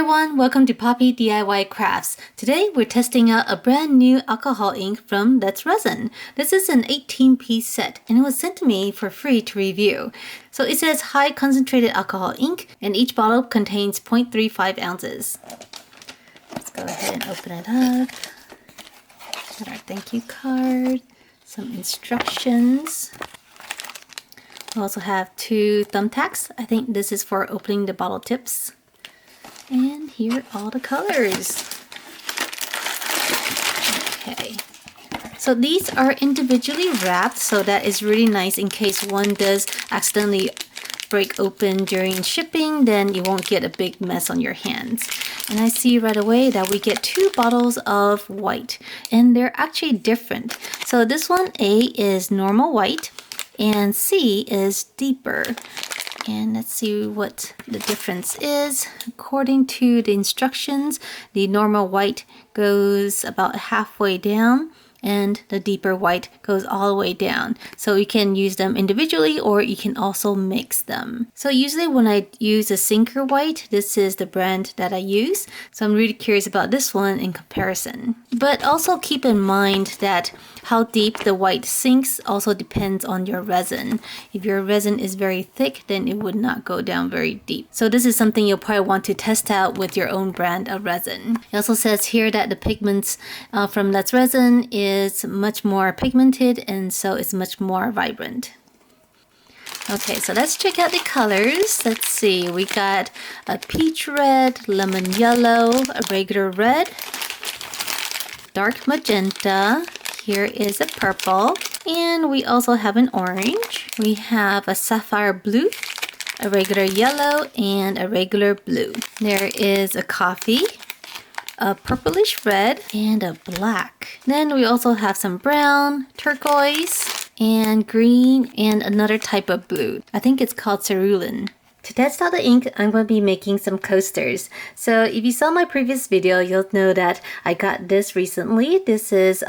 everyone, welcome to Poppy DIY Crafts. Today we're testing out a brand new alcohol ink from Resin. This is an 18-piece set and it was sent to me for free to review. So it says high concentrated alcohol ink and each bottle contains 0.35 ounces. Let's go ahead and open it up. Got our thank you card, some instructions. We also have 2 thumbtacks. I think this is for opening the bottle tips. And here are all the colors. Okay, so these are individually wrapped, so that is really nice in case one does accidentally break open during shipping, then you won't get a big mess on your hands. And I see right away that we get 2 bottles of white, and they're actually different. So this one, A, is normal white, and C is deeper. And let's see what the difference is. According to the instructions, the normal white goes about halfway down and the deeper white goes all the way down. So you can use them individually or you can also mix them. So usually when I use a sinker white, this is the brand that I use. So I'm really curious about this one in comparison. But also keep in mind that how deep the white sinks also depends on your resin. If your resin is very thick, then it would not go down very deep. So this is something you'll probably want to test out with your own brand of resin. It also says here that the pigments from Resin is much more pigmented and so it's much more vibrant. Okay, so let's check out the colors. Let's see, we got a peach red, lemon yellow, a regular red, dark magenta. Here is a purple, and we also have an orange. We have a sapphire blue, a regular yellow, and a regular blue. There is a coffee, a purplish red, and a black. Then we also have some brown, turquoise, and green, and another type of blue. I think it's called cerulean. To test out the ink, I'm going to be making some coasters. So if you saw my previous video, you'll know that I got this recently. This is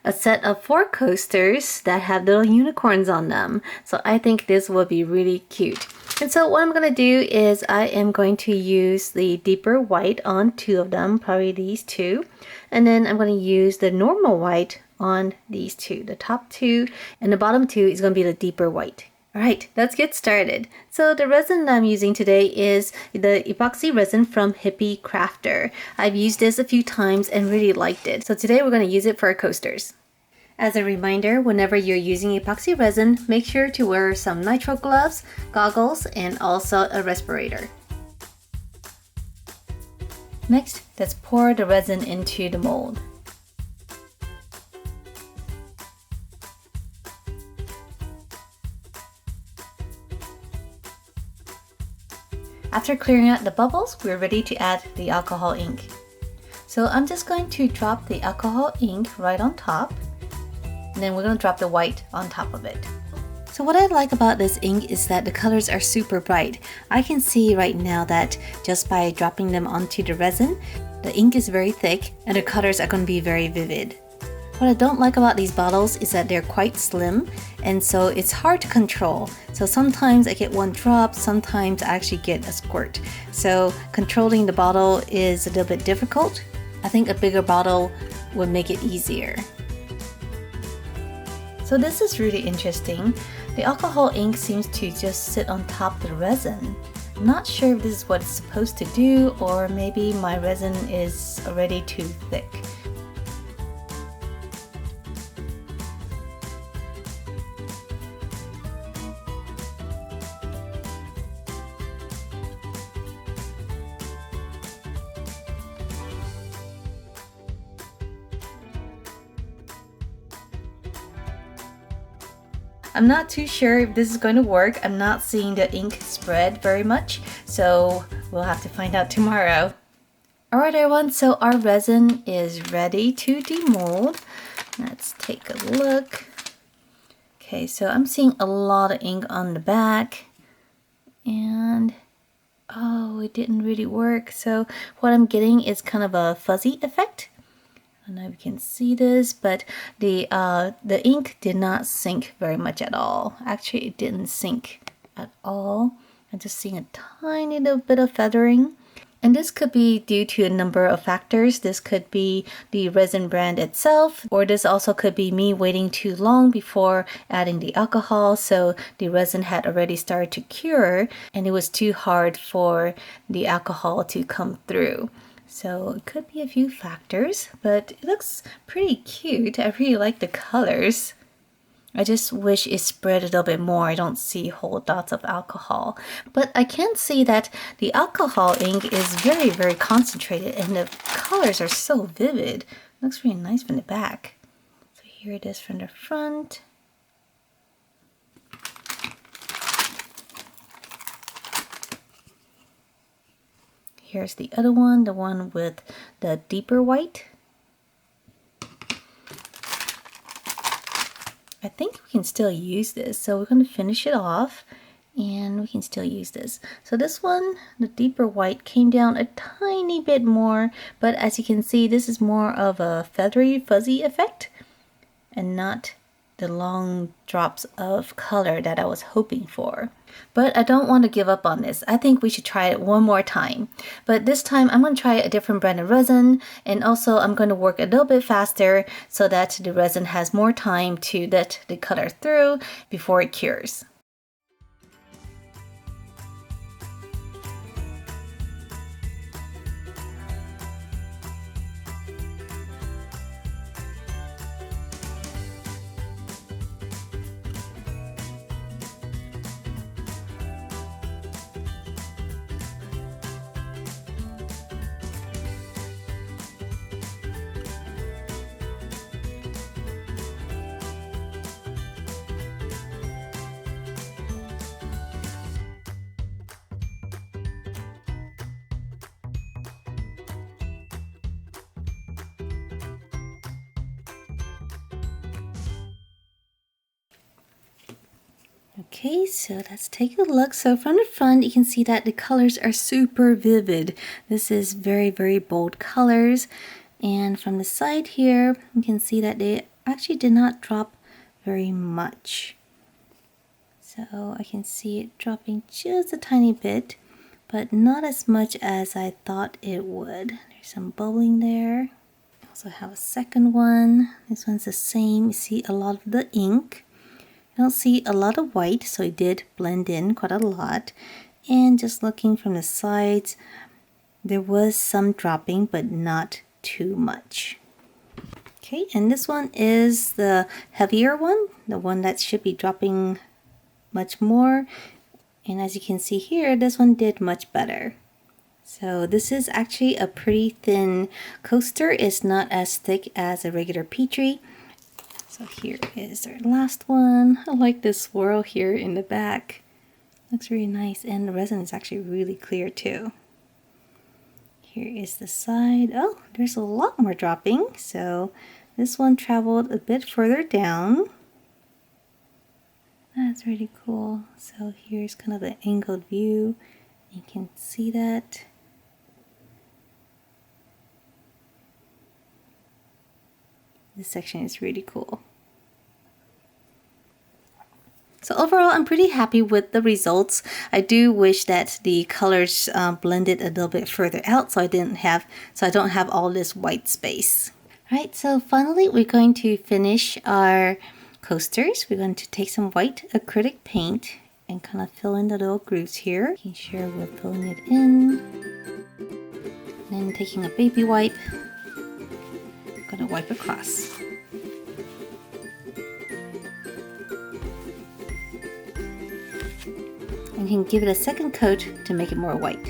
a set of 4 coasters that have little unicorns on them. So I think this will be really cute. And so what I'm going to do is I am going to use the deeper white on 2 of them, probably these 2. And then I'm going to use the normal white on these 2. The top 2 and the bottom 2 is going to be the deeper white. Alright, let's get started. So the resin that I'm using today is the epoxy resin from Hippie Crafter. I've used this a few times and really liked it. So today we're going to use it for our coasters. As a reminder, whenever you're using epoxy resin, make sure to wear some nitrile gloves, goggles, and also a respirator. Next, let's pour the resin into the mold. After clearing out the bubbles, we're ready to add the alcohol ink. So I'm just going to drop the alcohol ink right on top, and then we're going to drop the white on top of it. So what I like about this ink is that the colors are super bright. I can see right now that just by dropping them onto the resin, the ink is very thick and the colors are going to be very vivid. What I don't like about these bottles is that they're quite slim, and so it's hard to control. So sometimes I get one drop, sometimes I actually get a squirt. So controlling the bottle is a little bit difficult. I think a bigger bottle would make it easier. So this is really interesting. The alcohol ink seems to just sit on top of the resin. I'm not sure if this is what it's supposed to do, or maybe my resin is already too thick. I'm not too sure if this is going to work. I'm not seeing the ink spread very much, so we'll have to find out tomorrow. Alright everyone, so our resin is ready to demold. Let's take a look. Okay, so I'm seeing a lot of ink on the back, and oh, it didn't really work. So what I'm getting is kind of a fuzzy effect. I don't know if you can see this, but the ink did not sink very much at all. Actually, it didn't sink at all. I'm just seeing a tiny little bit of feathering. And this could be due to a number of factors. This could be the resin brand itself, or this also could be me waiting too long before adding the alcohol, so the resin had already started to cure and it was too hard for the alcohol to come through. So it could be a few factors, but it looks pretty cute. I really like the colors. I just wish it spread a little bit more. I don't see whole dots of alcohol. But I can see that the alcohol ink is very, very concentrated and the colors are so vivid. It looks really nice from the back. So here it is from the front. Here's the other one, the one with the deeper white. I think we can still use this, so we're going to finish it off and we can still use this. So this one, the deeper white, came down a tiny bit more, but as you can see, this is more of a feathery, fuzzy effect and not the long drops of color that I was hoping for. But I don't want to give up on this. I think we should try it one more time. But this time I'm going to try a different brand of resin, and also I'm going to work a little bit faster so that the resin has more time to let the color through before it cures. Okay, so let's take a look. So from the front, you can see that the colors are super vivid. This is very, very bold colors. And from the side here, you can see that they actually did not drop very much. So I can see it dropping just a tiny bit, but not as much as I thought it would. There's some bubbling there. I also have a second one. This one's the same. You see a lot of the ink. I don't see a lot of white, so it did blend in quite a lot. And just looking from the sides, there was some dropping, but not too much. Okay, and this one is the heavier one, the one that should be dropping much more. And as you can see here, this one did much better. So this is actually a pretty thin coaster. It's not as thick as a regular Petri. So here is our last one. I like this swirl here in the back. Looks really nice, and the resin is actually really clear too. Here is the side. Oh, there's a lot more dropping. So this one traveled a bit further down. That's really cool. So here's kind of the angled view. You can see that. This section is really cool. So overall, I'm pretty happy with the results. I do wish that the colors blended a little bit further out, so I don't have all this white space. All right, so finally we're going to finish our coasters. We're going to take some white acrylic paint and kind of fill in the little grooves here. Making sure we're filling it in. And then taking a baby wipe, I'm gonna wipe across. And you can give it a second coat to make it more white.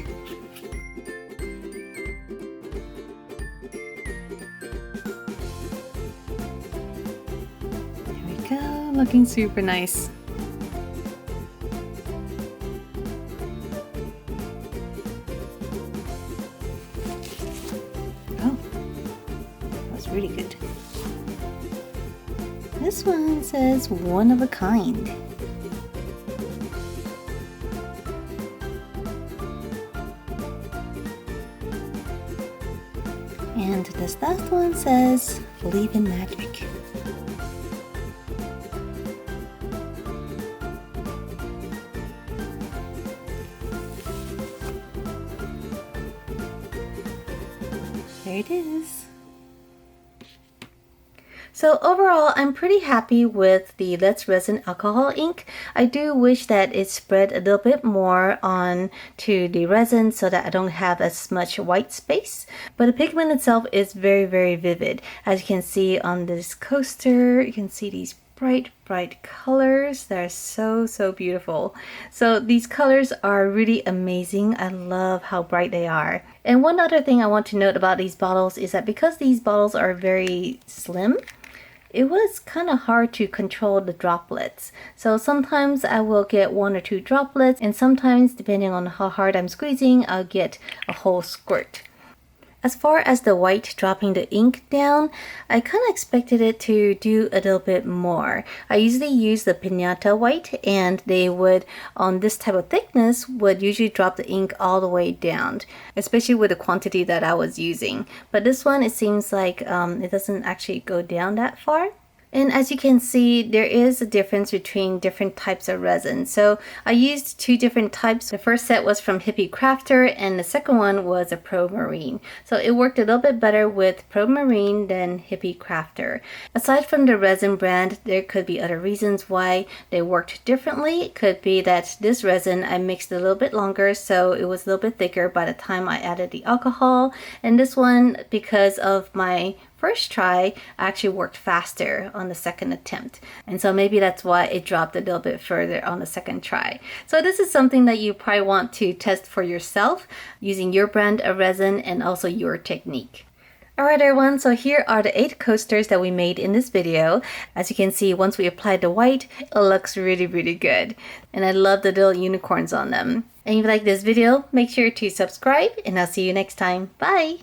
There we go, looking super nice. Oh, that was really good. This one says one of a kind. And this last one says, believe in magic. there it is. So overall, I'm pretty happy with the Let's Resin alcohol ink. I do wish that it spread a little bit more on to the resin so that I don't have as much white space. But the pigment itself is very, very vivid. As you can see on this coaster, you can see these bright colors. They're so beautiful. So these colors are really amazing. I love how bright they are. And one other thing I want to note about these bottles is that because these bottles are very slim, it was kind of hard to control the droplets. So sometimes I will get 1 or 2 droplets, and sometimes, depending on how hard I'm squeezing, I'll get a whole squirt. As far as the white dropping the ink down, I kind of expected it to do a little bit more. I usually use the Pinata white, and they would, on this type of thickness, would usually drop the ink all the way down, especially with the quantity that I was using. But this one, it seems like it doesn't actually go down that far. And as you can see, there is a difference between different types of resin. So I used 2 different types. The first set was from Hippie Crafter, and the second one was a Pro Marine. So it worked a little bit better with Pro Marine than Hippie Crafter. Aside from the resin brand, there could be other reasons why they worked differently. It could be that this resin I mixed a little bit longer, so it was a little bit thicker by the time I added the alcohol. And this one, because of my first try, actually worked faster on the second attempt, and so maybe that's why it dropped a little bit further on the second try. So this is something that you probably want to test for yourself using your brand of resin and also your technique. Alright everyone, so here are the 8 coasters that we made in this video. As you can see, once we applied the white, it looks really good, and I love the little unicorns on them. And if you like this video, make sure to subscribe, and I'll see you next time. Bye!